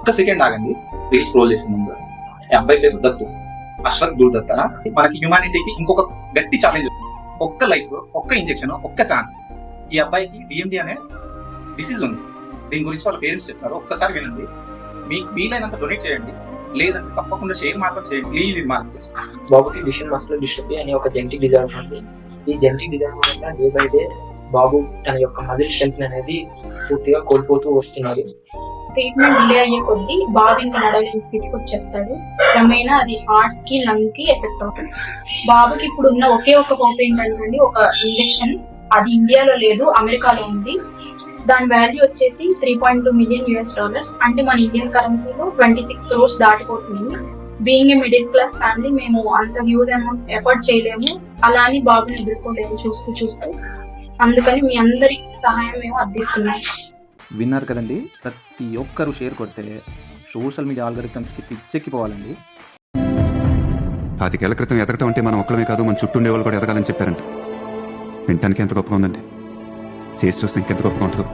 ఒక్క సెకండ్ ఆగండి. Reel scroll చేసిన ముందు ఈ అబ్బాయి పేరు దత్తు, అశ్వత్ గురుదత్త. మనకి హ్యూమానిటీకి ఇంకొక గట్టి ఛాలెంజ్. ఒక్క లైఫ్, ఒక్క ఇంజెక్షన్, ఒక్క ఛాన్స్. ఈ అబ్బాయికి డిఎండి అనే డిసీజ్ ఉంది. దీని గురించి వాళ్ళ పేరెంట్స్ చెప్తారు, ఒక్కసారి వినండి. మీకు వీలైనంత డొనేట్ చేయండి, లేదంటే తప్పకుండా షేర్ మాత్రం చేయండి ప్లీజ్. ఇది మాత్రం బాబుకి డిషన్ మస్కులర్ డిస్ట్రోఫీ అనే ఒక జెనెటిక్ డిజార్డర్ ఉంది. ఈ జెనెటిక్ డిజార్డర్ వల్ల డే బై డే బాబు తన యొక్క మజిల్ స్ట్రెంత్ అనేది పూర్తిగా కోల్పోతూ వస్తున్నాడు. ట్రీట్మెంట్ డిలే అయ్యే కొద్దీ బాబు ఇంకా నడవలేని స్థితికి వచ్చేస్తాడు. క్రమేణా అది హార్ట్స్ కి, లంగ్ కి ఎఫెక్ట్ అవుతుంది. బాబుకి ఇప్పుడు ఉన్న ఒకే ఒక హోప్ ఏంటంటే ఒక ఇంజెక్షన్. అది ఇండియాలో లేదు, అమెరికాలో ఉంది. దాని వాల్యూ వచ్చేసి $3.2 మిలియన్. అంటే మన ఇండియన్ కరెన్సీలో 26 crores దాటిపోతుంది. Being a middle class family మేము అంత హ్యూజ్ అమౌంట్ ఎఫర్ట్ చేయలేము, అలా అని బాబుని ఎదుర్కోలేము చూస్తూ. అందుకని మీ అందరి సహాయం మేము అర్థిస్తున్నాం. విన్నారు కదండి. ప్రతి ఒక్కరు షేర్ కొడితే సోషల్ మీడియా ఆల్గరిథమ్స్కి పిచ్చెక్కిపోవాలండి. 5 ఏళ్ల క్రితం ఎదగటం అంటే మనం ఒక్కలమే కాదు, మన చుట్టూ ఉండేవాళ్ళు కూడా ఎదగాలని చెప్పారంట. వినటానికి ఎంత గొప్పగా ఉందండి, చేసి చూస్తే ఇంకెంత గొప్పగా ఉంటుందో.